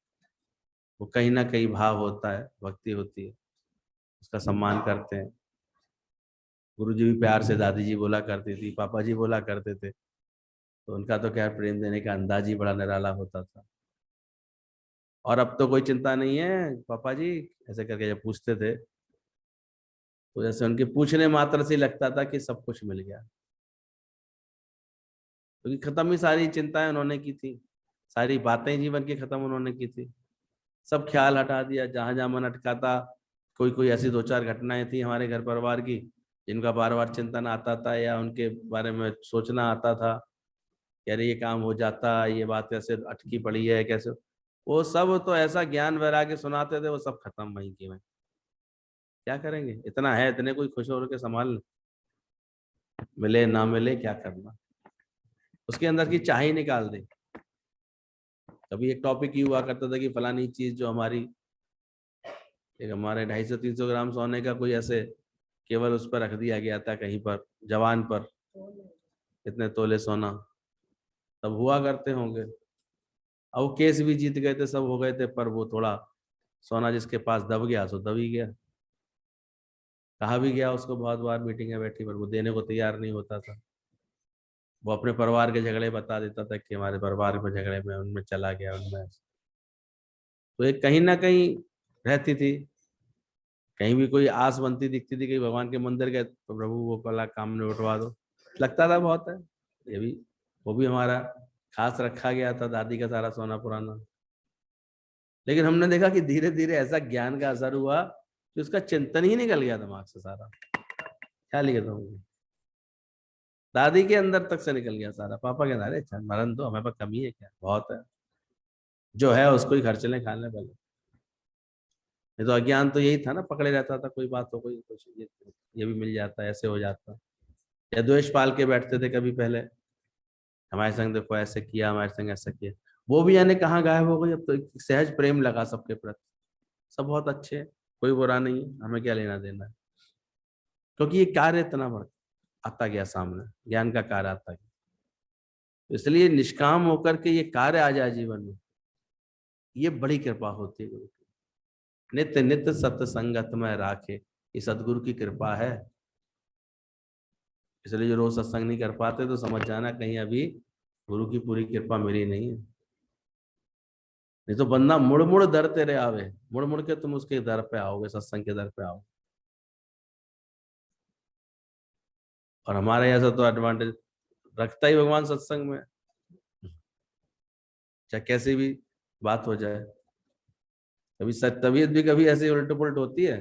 वो कहीं ना कहीं भाव होता है, भक्ति होती है, उसका सम्मान करते हैं। गुरुजी भी प्यार से दादी जी बोला करती थी, पापा जी बोला करते थे, तो उनका तो क्या प्रेम देने का अंदाज ही बड़ा निराला होता था। और अब तो कोई चिंता नहीं है, पापा जी ऐसे करके जब पूछते थे, तो जैसे उनके पूछने मात्र से लगता था कि सब कुछ मिल गया। क्योंकि खत्म ही सारी चिंताएं उन्होंने की थी, सारी बातें जीवन की खत्म उन्होंने की थी, सब ख्याल हटा दिया। जहां जहां मन अटका था, कोई कोई ऐसी दो चार घटनाएं थी हमारे घर परिवार की जिनका बार बार चिंतन आता था या उनके बारे में सोचना आता था कि अरे ये काम हो जाता, ये बात कैसे अटकी पड़ी है, कैसे, वो सब तो ऐसा ज्ञान वैराग्य सुनाते थे, वो सब खत्म वहीं की वहीं। क्या करेंगे, इतना है, इतने कोई खुश होकर के संभाल ले, मिले ना मिले क्या करना, उसके अंदर की चाह ही निकाल दे। कभी एक टॉपिक ही हुआ करता था कि फलानी चीज जो हमारी, एक हमारे 250-300 ग्राम सोने का कोई ऐसे केवल उस पर रख दिया गया था कहीं पर, जवान पर, इतने तोले सोना, तब हुआ करते होंगे। अब वो केस भी जीत गए थे, सब हो गए थे, पर वो थोड़ा सोना जिसके पास दब गया सो दब ही गया। कहा भी गया उसको बहुत बार मीटिंग में बैठी, पर वो देने को तैयार नहीं होता था। वो अपने परिवार के झगड़े बता देता था कि हमारे परिवार में झगड़े में उनमें चला गया, उनमें। तो एक कहीं ना कहीं रहती थी, कहीं भी कोई आस बनती दिखती थी, कहीं भगवान के मंदिर गए तो प्रभु वो कला काम निपटवा दो, लगता था बहुत है। ये भी, वो भी हमारा खास रखा गया था, दादी का सारा सोना पुराना। लेकिन हमने देखा कि धीरे धीरे ऐसा ज्ञान का असर हुआ कि उसका चिंतन ही निकल गया दिमाग से सारा। क्या लिखा था वो, दादी के अंदर तक से निकल गया सारा। पापा कहना अरे मरण तो हमें पर कमी है क्या, बहुत है, जो है उसको ही खर्च लें, खा लें पहले। नहीं तो अज्ञान तो यही था ना, पकड़े रहता था, कोई बात हो गई कुछ ये भी मिल जाता, ऐसे हो जाता, या द्वेष पाल के बैठते थे कभी पहले, हमारे संग देखो ऐसे किया, हमारे संग ऐसा किया। वो भी यानी कहाँ गायब हो गई, अब तो एक सहज प्रेम लगा सबके प्रति, सब बहुत अच्छे हैं, कोई बुरा नहीं है, हमें क्या लेना देना है। क्योंकि ये कार्य इतना बड़ा आता गया सामने, ज्ञान का कार्य आता गया, इसलिए निष्काम होकर के ये कार्य आ जाए जीवन में, ये बड़ी कृपा होती है गुरु की। नित्य नित्य सत्संगत में राखे, ये सदगुरु की कृपा है। इसलिए जो रोज सत्संग नहीं कर पाते तो समझ जाना कहीं अभी गुरु की पूरी कृपा मिली नहीं है। नहीं तो बंदा मुड़ मुड़ दर तेरे आवे, मुड़ मुड़ के तुम उसके दर पे आओगे, सत्संग के दर पे आओगे। और हमारे ऐसा तो एडवांटेज रखता ही भगवान सत्संग में, चाहे कैसी भी बात हो जाए। कभी तबीयत भी कभी ऐसी उलट पुलट होती है,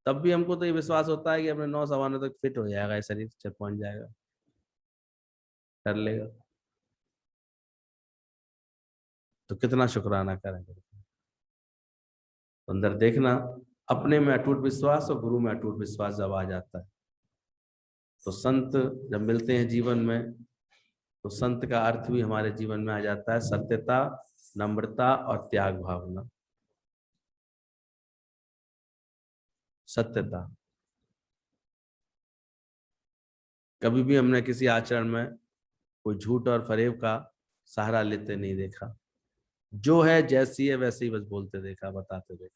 तब भी हमको तो ये विश्वास होता है कि अपने 9 सवा 9 तक फिट हो जाएगा, शरीर से पहुंच जाएगा, कर लेगा। तो कितना शुक्राना करेंगे। तो अंदर देखना, अपने में अटूट विश्वास और गुरु में अटूट विश्वास जब आ जाता है तो संत जब मिलते हैं जीवन में, तो संत का अर्थ भी हमारे जीवन में आ जाता है, सत्यता, नम्रता और त्याग भावना। सत्यता, कभी भी हमने किसी आचरण में कोई झूठ और फरेब का सहारा लेते नहीं देखा, जो है जैसी है वैसे ही बस बोलते देखा, बताते देखा।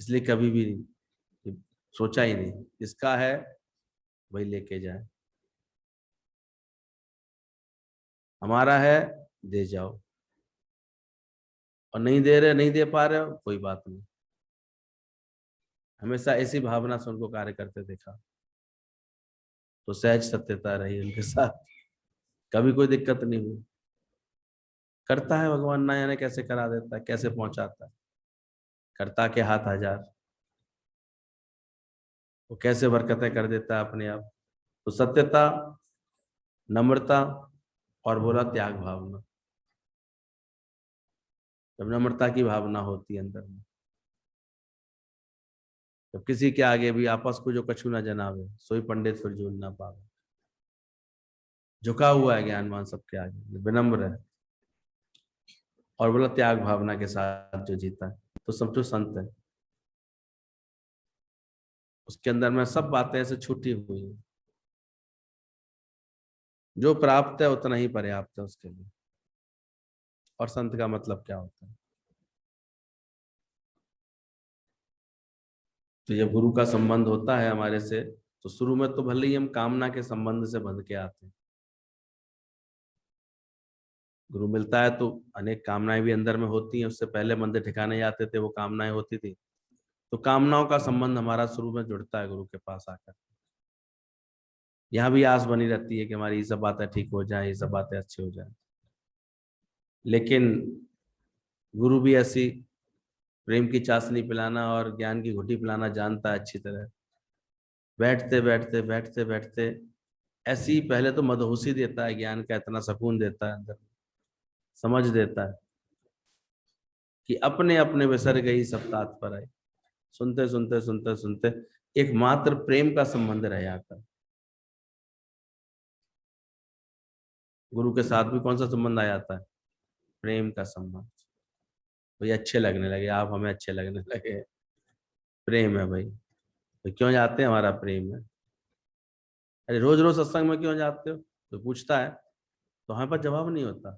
इसलिए कभी भी सोचा ही नहीं, जिसका है वही लेके जाए, हमारा है दे जाओ, और नहीं दे रहे, नहीं दे पा रहे हो, कोई बात नहीं। हमेशा ऐसी भावना से उनको कार्य करते देखा, तो सहज सत्यता रही उनके साथ, कभी कोई दिक्कत नहीं हुई। करता है भगवान, ना जाने कैसे करा देता है, कैसे पहुंचाता है, करता के हाथ हजार, वो कैसे बरकतें कर देता है अपने आप। तो सत्यता, नम्रता और बोला त्याग भावना। जब नम्रता की भावना होती है अंदर में, जब किसी के आगे भी आपस को जो कछु ना जनावे, सोई पंडित फिर झूल ना पावे। झुका हुआ है ज्ञानवान सबके आगे, विनम्र है, और बोला त्याग भावना के साथ जो जीता है, तो समझो संत है। उसके अंदर में सब बातें ऐसे छूटी हुई है, जो प्राप्त है उतना ही पर्याप्त है उसके लिए। और संत का मतलब क्या होता है, तो जब गुरु का संबंध होता है हमारे से, तो शुरू में तो भले ही हम कामना के संबंध से बंध के आते हैं। गुरु मिलता है तो अनेक कामनाएं भी अंदर में होती हैं, उससे पहले मंदिर ठिकाने जाते थे वो कामनाएं होती थी, तो कामनाओं का संबंध हमारा शुरू में जुड़ता है गुरु के पास आकर। यहाँ भी आस बनी रहती है कि हमारी ये सब बातें ठीक हो जाए, ये सब बातें अच्छी हो जाए। लेकिन गुरु भी ऐसी प्रेम की चाशनी पिलाना और ज्ञान की घुटी पिलाना जानता है अच्छी तरह। बैठते बैठते बैठते बैठते ऐसी पहले तो मदहोशी देता है, ज्ञान का इतना सुकून देता है अंदर, समझ देता है कि अपने अपने विसर गई सब तात पर आई। सुनते सुनते सुनते सुनते एक मात्र प्रेम का संबंध रह जाता है। गुरु के साथ भी कौन सा संबंध आ जाता है? प्रेम का संबंध। भाई अच्छे लगने लगे आप, हमें अच्छे लगने लगे, प्रेम है भाई। तो क्यों जाते हैं? हमारा प्रेम है। अरे रोज रोज सत्संग में क्यों जाते हो? तो पूछता है तो हमारे पास जवाब नहीं होता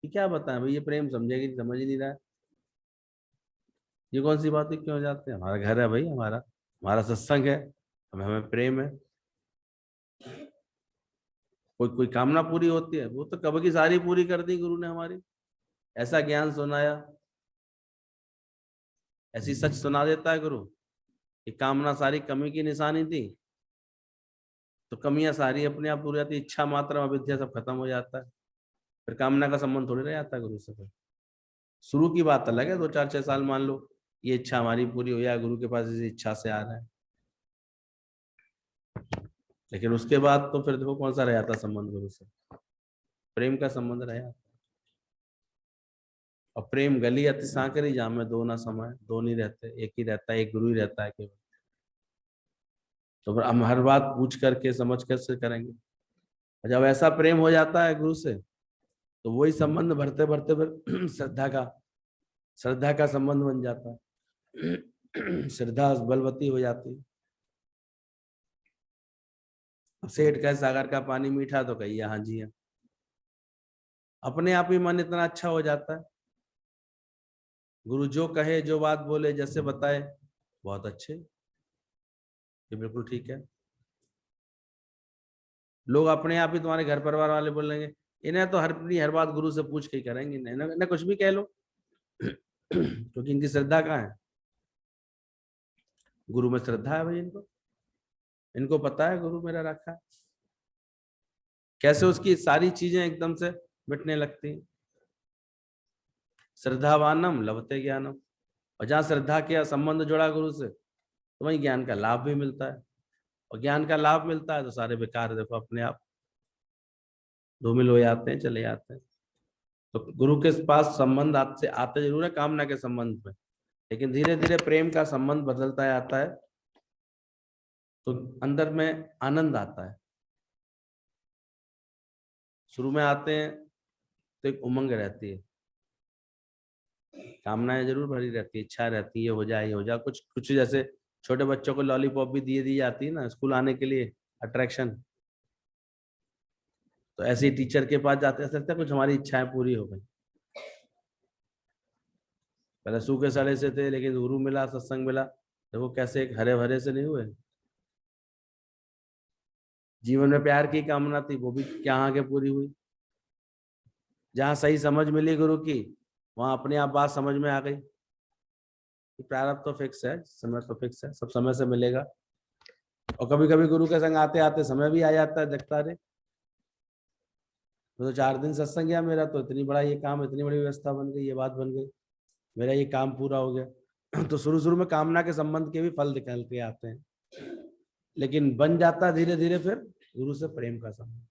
कि क्या बताएं भाई, ये प्रेम समझेगी नहीं, समझ ही नहीं रहा है। ये कौन सी बात है, क्यों जाते हैं? हमारा घर है भाई, हमारा हमारा सत्संग है, हमें हमें प्रेम है। कोई कोई कामना पूरी होती है, वो तो कब की सारी पूरी कर दी गुरु ने हमारी। ऐसा ज्ञान सुनाया, ऐसी सच सुना देता है गुरु कि कामना सारी कमी की निशानी थी, तो कमियां सारी अपने आप पूरी जाती, इच्छा मात्र अविद्या सब खत्म हो जाता है। फिर कामना का संबंध थोड़ी रह जाता है गुरु से। फिर शुरू की बात अलग है, 2 4 6 साल मान लो ये इच्छा हमारी पूरी हो जाए, गुरु के पास इसी इच्छा से आ रहा है। लेकिन उसके बाद तो फिर देखो कौन सा रह जाता संबंध गुरु से, प्रेम का संबंध रह जाता। और प्रेम गली अति सांकरी, जहाँ में दो ना समाये, दो नहीं रहते, एक ही रहता है, एक गुरु ही रहता है केवल। तो फिर हम हर बात पूछ करके समझ कर से करेंगे। और जब ऐसा प्रेम हो जाता है गुरु से, तो वही संबंध भरते भरते फिर श्रद्धा का संबंध बन जाता है। श्रद्धा बलवती हो जाती है। अब सेठ कहे सागर का पानी मीठा, तो कहिए हाँ जी हाँ। अपने आप ही मन इतना अच्छा हो जाता है। गुरु जो कहे, जो बात बोले, जैसे बताए, बहुत अच्छे, ये बिल्कुल ठीक है। लोग अपने आप ही, तुम्हारे घर परिवार वाले बोलेंगे इन्हें तो हर बात गुरु से पूछ के ही करेंगे, इन्हें कुछ भी कह लो। क्योंकि इनकी श्रद्धा कहाँ है? गुरु में श्रद्धा है भाई इनको। इनको पता है गुरु मेरा रखा है। कैसे उसकी सारी चीजें एकदम से मिटने लगती हैं। श्रद्धावानम लभते ज्ञानम। और जहाँ श्रद्धा के संबंध जुड़ा गुरु से, तो वही ज्ञान का लाभ भी मिलता है। और ज्ञान का लाभ मिलता है तो सारे विकार देखो अपने आप धूमिल हो जाते हैं, चले जाते हैं। तो गुरु के पास संबंध आपसे आते जरूर है कामना के संबंध में, लेकिन धीरे धीरे प्रेम का संबंध बदलता जाता है, तो अंदर में आनंद आता है। शुरू में आते हैं तो एक उमंग रहती है, कामनाएं जरूर भरी रहती है, इच्छा रहती है हो जाए ये हो जाए। कुछ कुछ जैसे छोटे बच्चों को लॉलीपॉप भी दी जाती है ना स्कूल आने के लिए, अट्रैक्शन। तो ऐसे ही टीचर के पास जाते हैं, लगता है कुछ हमारी इच्छाएं पूरी हो गई। पहले सूखे सड़े से थे, लेकिन गुरु मिला, सत्संग मिला, देखो कैसे एक हरे भरे से नहीं हुए। जीवन में प्यार की कामना थी, वो भी क्या आगे पूरी हुई। जहाँ सही समझ मिली गुरु की, वहां अपने आप बात समझ में आ गई कि प्रारब्ध तो फिक्स है, समय तो फिक्स है, सब समय से मिलेगा। और कभी कभी गुरु के संग आते आते समय भी आ जाता है, देखता रहे तो 4 दिन सत्संग गया मेरा, तो इतनी बड़ा ये काम, इतनी बड़ी व्यवस्था बन गई, ये बात बन गई, मेरा ये काम पूरा हो गया। तो शुरू शुरू में कामना के संबंध के भी फल निकल के आते हैं, लेकिन बन जाता धीरे धीरे फिर गुरु से प्रेम का संबंध।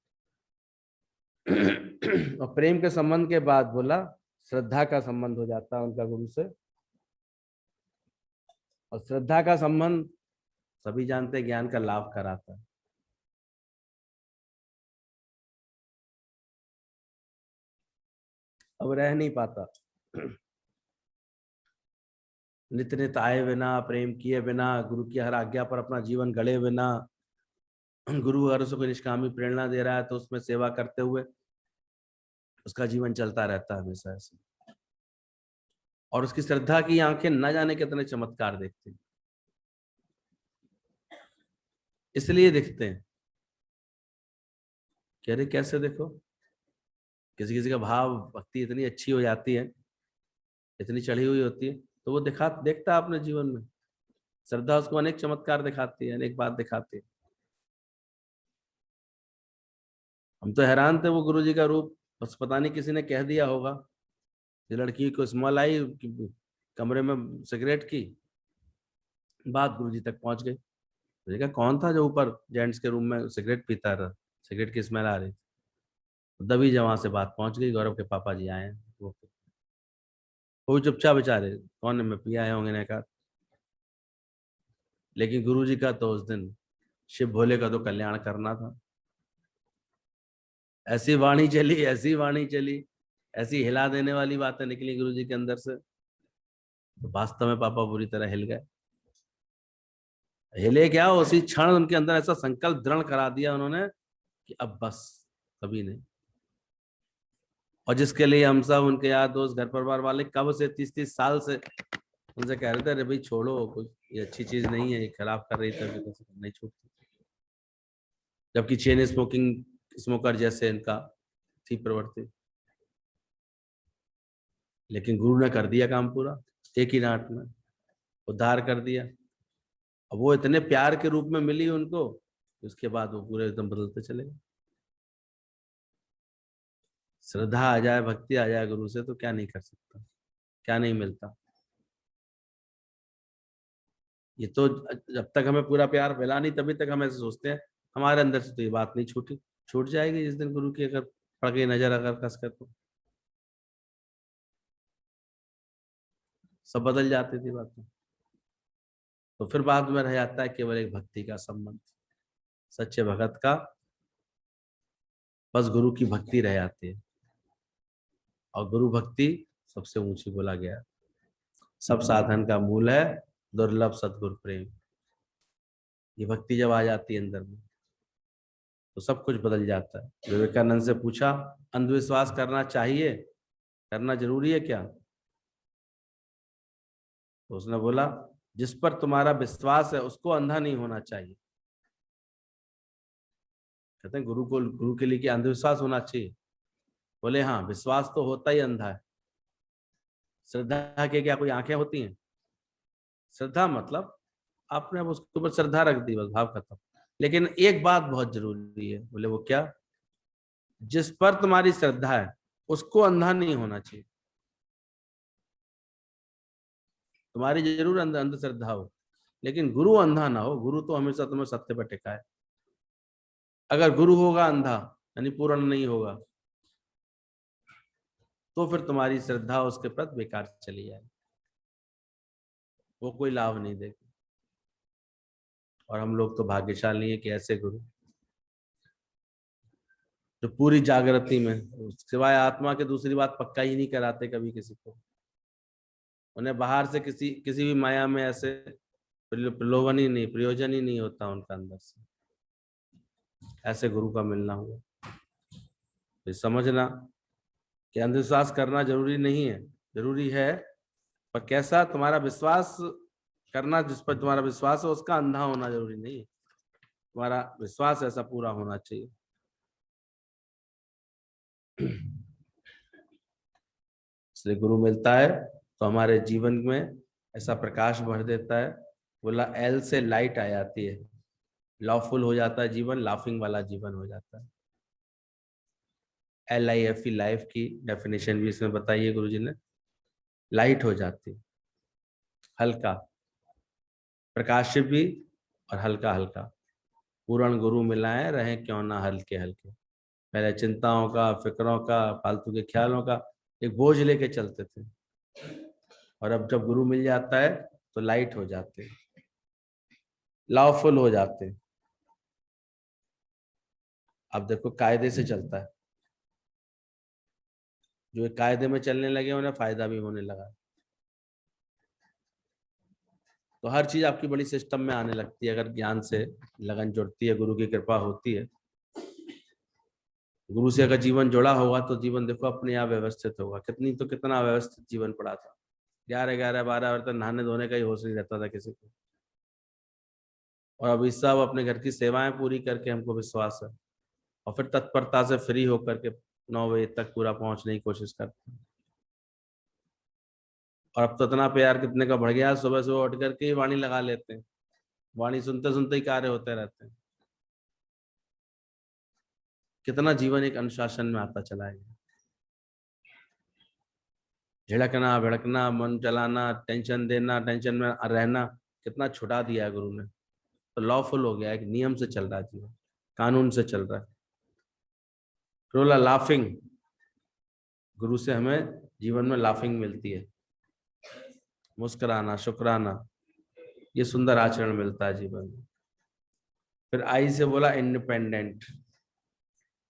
और प्रेम के संबंध के बाद बोला श्रद्धा का संबंध हो जाता है उनका गुरु से। और श्रद्धा का संबंध सभी जानते हैं ज्ञान का लाभ कराता है। अब रह नहीं पाता, नित नित आए बिना, प्रेम किए बिना, गुरु की हर आज्ञा पर अपना जीवन गढ़े बिना, गुरु अगर उसको निष्कामी प्रेरणा दे रहा है तो उसमें सेवा करते हुए उसका जीवन चलता रहता है हमेशा ऐसे। और उसकी श्रद्धा की आंखें न जाने कितने चमत्कार देखती हैं, इसलिए दिखते हैं। कह रहे कैसे देखो, किसी किसी का भाव भक्ति इतनी अच्छी हो जाती है, इतनी चढ़ी हुई होती है, तो वो देखता है अपने जीवन में। श्रद्धा उसको अनेक चमत्कार दिखाती है, अनेक बात दिखाती है। हम तो हैरान थे वो गुरुजी का रूप, बस पता नहीं किसी ने कह दिया होगा, ये लड़की को स्मेल आई कमरे में सिगरेट की, बात गुरुजी तक पहुंच गई। मुझे कहा कौन था जो ऊपर जेंट्स के रूम में सिगरेट पीता रहा, सिगरेट की स्मेल आ रही, दबी जहाँ से बात पहुंच गई, गौरव के पापा जी आए हैं। वो चुपचाप बेचारे, कौन में पिया है होंगे ने कहा। लेकिन गुरुजी का तो उस दिन शिव भोले का तो कल्याण करना था। ऐसी वाणी चली, ऐसी वाणी चली, ऐसी हिला देने वाली बातें निकली गुरुजी के अंदर से, तो वास्तव में पापा बुरी तरह हिल गए। हिले क्या, उसी क्षण उनके अंदर ऐसा संकल्प दृढ़ करा दिया उन्होंने कि अब बस कभी नहीं। और जिसके लिए हम सब, उनके यार दोस्त, घर परिवार वाले कब से 30-30 साल से उनसे कह रहे थे, अरे भाई छोड़ो, कुछ ये अच्छी चीज नहीं है, ये खराब कर रही थी, तो नहीं छूटती। जबकि चेन स्मोकिंग स्मोकर जैसे इनका थी प्रवृत्ति, लेकिन गुरु ने कर दिया काम पूरा, एक ही रात में उद्धार कर दिया। अब वो इतने प्यार के रूप में मिली उनको, उसके बाद वो पूरे एकदम बदलते चले गए। श्रद्धा आ जाए, भक्ति आ जाए गुरु से, तो क्या नहीं कर सकता, क्या नहीं मिलता। ये तो जब तक हमें पूरा प्यार मिला नहीं, तभी तक हम ऐसे सोचते हैं। हमारे अंदर से तो ये बात नहीं छूटी, छूट जाएगी जिस दिन गुरु की अगर पड़ गई नजर, अगर कस कर, सब बदल जाती थी बातें। तो फिर बाद में रह जाता है केवल एक भक्ति का संबंध, सच्चे भगत का बस गुरु की भक्ति रह जाती है। और गुरु भक्ति सबसे ऊंची बोला गया, सब साधन का मूल है, दुर्लभ सद्गुरु प्रेम। ये भक्ति जब आ जाती है अंदर में, तो सब कुछ बदल जाता है। विवेकानंद से पूछा, अंधविश्वास करना चाहिए, करना जरूरी है क्या? तो उसने बोला, जिस पर तुम्हारा विश्वास है उसको अंधा नहीं होना चाहिए। कहते हैं गुरु के लिए क्या अंधविश्वास होना चाहिए? बोले हाँ, विश्वास तो होता ही अंधा है। श्रद्धा के क्या कोई आंखें होती हैं? श्रद्धा मतलब आपने अब उसके ऊपर श्रद्धा रख दी, बस भाव खत्म। लेकिन एक बात बहुत जरूरी है, बोले वो क्या? जिस पर तुम्हारी श्रद्धा है उसको अंधा नहीं होना चाहिए। तुम्हारी जरूर अंध श्रद्धा हो, लेकिन गुरु अंधा ना हो। गुरु तो हमेशा तुम्हें सत्य पर टिकाए। अगर गुरु होगा अंधा, यानी पूर्ण नहीं होगा, तो फिर तुम्हारी श्रद्धा उसके प्रति बेकार चली जाएगी, वो कोई लाभ नहीं देगी। और हम लोग तो भाग्यशाली हैं कि ऐसे गुरु जो पूरी जागृति में, सिवाय आत्मा के दूसरी बात पक्का ही नहीं कराते कभी किसी को। उन्हें बाहर से किसी भी माया में ऐसे प्रलोभन ही नहीं, प्रयोजन ही नहीं होता उनका अंदर से। ऐसे गुरु का मिलना हुआ, तो समझना कि अंधविश्वास करना जरूरी नहीं है, जरूरी है, पर कैसा तुम्हारा विश्वास करना, जिस पर तुम्हारा विश्वास है उसका अंधा होना जरूरी नहीं है। तुम्हारा विश्वास ऐसा पूरा होना चाहिए। इसलिए गुरु मिलता है तो हमारे जीवन में ऐसा प्रकाश भर देता है। बोला एल से लाइट आ जाती है, लॉफुल हो जाता है जीवन, लाफिंग वाला जीवन हो जाता है। LIFE लाइफ की डेफिनेशन भी इसमें बताई है गुरुजी ने। लाइट हो जाती, हल्का, प्रकाशित भी और हल्का हल्का। पूर्ण गुरु मिलाए रहे क्यों ना हल्के हल्के। पहले चिंताओं का, फिक्रों का, फालतू के ख्यालों का एक बोझ लेके चलते थे, और अब जब गुरु मिल जाता है तो लाइट हो जाते, लॉफुल हो जाते। अब देखो कायदे से चलता है, जो कायदे में चलने लगे उन्हें फायदा भी होने लगा। तो हर चीज आपकी बड़ी सिस्टम में आने लगती है अगर ज्ञान से लगन जुड़ती है, गुरु की कृपा होती है। गुरु से अगर जीवन जुड़ा होगा तो जीवन देखो अपने आप व्यवस्थित होगा। कितना व्यवस्थित जीवन पड़ा था। 11-11, 12 बजे तक नहाने धोने का ही होश नहीं रहता था किसी को, और अभी सब अपने घर की सेवाएं पूरी करके हमको विश्वास है, और फिर तत्परता से फ्री होकर के 9 बजे तक पूरा पहुंचने की कोशिश करते हैं। और अब तो इतना प्यार कितने का बढ़ गया, सुबह सुबह उठ करके ही वाणी लगा लेते हैं, वाणी सुनते सुनते ही कार्य होते रहते हैं। कितना जीवन एक अनुशासन में आता चला गया। झिड़कना भिड़कना, मन चलाना, टेंशन देना, टेंशन में रहना कितना छुटा दिया है गुरु ने। तो लॉफुल हो गया, एक नियम से चल रहा है जीवन, कानून से चल रहा है। रोला लाफिंग, गुरु से हमें जीवन में लाफिंग मिलती है, मुस्कुराना, शुक्राना, ये सुंदर आचरण मिलता है जीवन में। फिर आई से बोला इंडिपेंडेंट,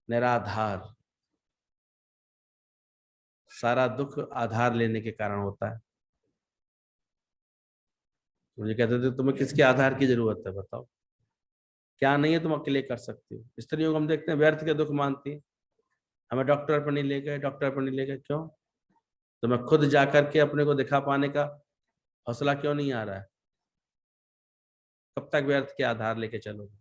निराधार। सारा दुख आधार लेने के कारण होता है। मुझे कहते थे तुम्हें किसके आधार की जरूरत है, बताओ क्या नहीं है तुम अकेले कर सकती हो। स्त्रियों को हम देखते हैं व्यर्थ के दुख मानती है, हमें डॉक्टर पर नहीं ले गए, डॉक्टर पर नहीं ले गए, क्यों? तुम्हें खुद जाकर के अपने को दिखा पाने का हौसला क्यों नहीं आ रहा है? कब तक व्यर्थ के आधार लेके चलोगे?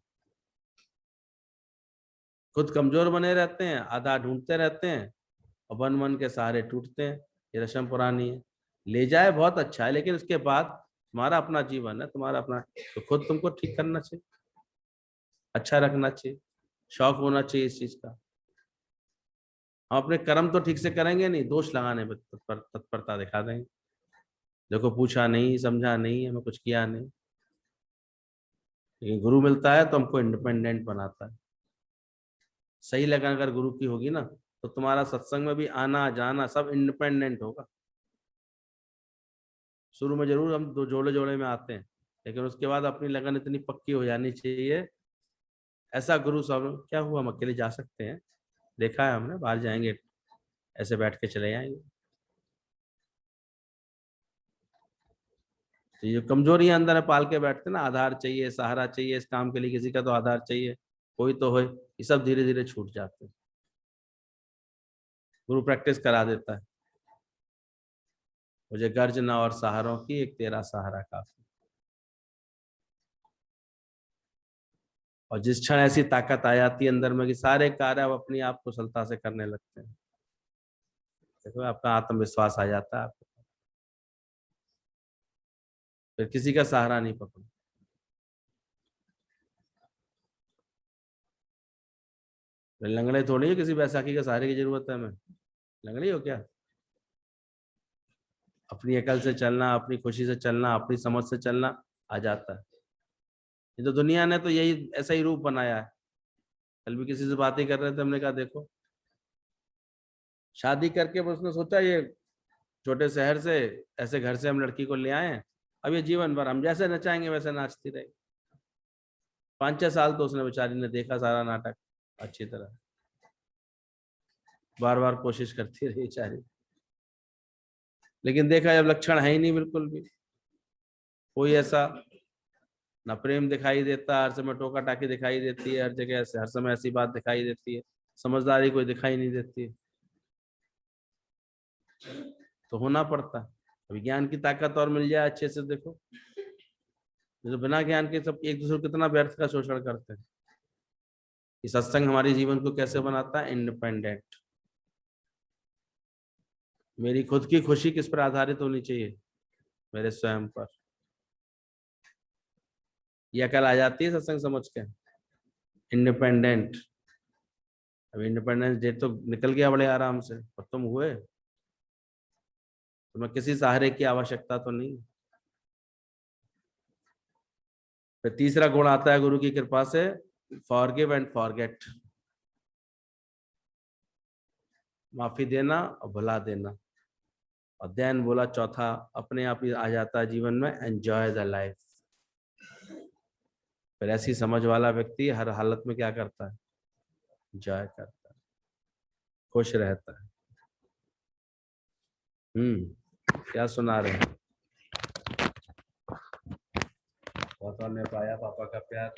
खुद कमजोर बने रहते हैं, आधार ढूंढते रहते हैं और मन मन के सहारे टूटते हैं। ये रस्म पुरानी है। ले जाए बहुत अच्छा है, लेकिन उसके बाद तुम्हारा अपना जीवन है, तुम्हारा अपना, तो खुद तुमको ठीक करना चाहिए, अच्छा रखना चाहिए, शौक होना चाहिए इस चीज का। हम अपने कर्म तो ठीक से करेंगे नहीं, दोष लगाने में तत्परता दिखा देंगे। देखो पूछा नहीं, समझा नहीं, हमें कुछ किया नहीं। लेकिन गुरु मिलता है तो हमको इंडिपेंडेंट बनाता है। सही लगन अगर गुरु की होगी ना, तो तुम्हारा सत्संग में भी आना जाना सब इंडिपेंडेंट होगा। शुरू में जरूर हम दो जोड़े जोड़े में आते हैं, लेकिन उसके बाद अपनी लगन इतनी पक्की हो जानी चाहिए। ऐसा गुरु सब, क्या हुआ हम अकेले जा सकते हैं, देखा है हमने, बाहर जाएंगे ऐसे बैठ के चले जाएंगे। तो ये कमजोरियां अंदर पाल के बैठते ना, आधार चाहिए, सहारा चाहिए, इस काम के लिए किसी का तो आधार चाहिए, कोई तो हो, ये सब धीरे धीरे छूट जाते हैं। गुरु प्रैक्टिस करा देता है, मुझे गर्ज न और सहारों की, एक तेरा सहारा काफी। और जिस क्षण ऐसी ताकत आ जाती है अंदर में कि सारे कार्य आप अपनी आप कुशलता से करने लगते हैं, देखो आपका आत्मविश्वास आ जाता है आपको, फिर किसी का सहारा नहीं पकड़ो। लंगड़े थोड़ी है, किसी बैसाखी का सहारे की जरूरत है हमें। लंगड़ी हो क्या? अपनी अकल से चलना, अपनी खुशी से चलना, अपनी समझ से चलना आ जाता है। ये तो दुनिया ने तो यही ऐसा ही रूप बनाया है। कल भी किसी से बातें कर रहे थे, हमने कहा देखो शादी करके उसने सोचा ये छोटे शहर से, ऐसे घर से हम लड़की को ले आए हैं, अब ये जीवन भर हम जैसे नचाएंगे वैसे नाचती रहेगी। 5-6 साल तो उसने बेचारी ने देखा सारा नाटक अच्छी तरह, बार बार कोशिश करती रही बेचारी, लेकिन देखा जब लक्षण है ही नहीं बिल्कुल भी, कोई ऐसा ना प्रेम दिखाई देता, हर समय टोका टाकी दिखाई देती है, हर जगह ऐसे हर समय ऐसी बात दिखाई देती है, समझदारी कोई दिखाई नहीं देती है। तो होना पड़ता है। अभी ज्ञान की ताकत और मिल जाए अच्छे से, देखो तो बिना ज्ञान के सब एक दूसरे को कितना व्यर्थ का शोषण करते हैं। ये सत्संग हमारे जीवन को कैसे बनाता है? इंडिपेंडेंट। मेरी खुद की खुशी किस पर आधारित होनी चाहिए? मेरे स्वयं पर। यह अकल आ जाती है सत्संग समझ के, इंडिपेंडेंट। अब इंडिपेंडेंस डे तो निकल गया बड़े आराम से, और तुम हुए, तुम्हें किसी सहारे की आवश्यकता तो नहीं। फिर तीसरा गुण आता है गुरु की कृपा से, फॉरगिव एंड फॉरगेट, माफी देना और भुला देना। और देन बोला चौथा, अपने आप ही आ जाता है जीवन में, एंजॉय द लाइफ। फिर ऐसी समझ वाला व्यक्ति हर हालत में क्या करता है? एंजॉय करता है, खुश रहता है। क्या सुना रहे हैं? बहुत ने पाया पापा का प्यार।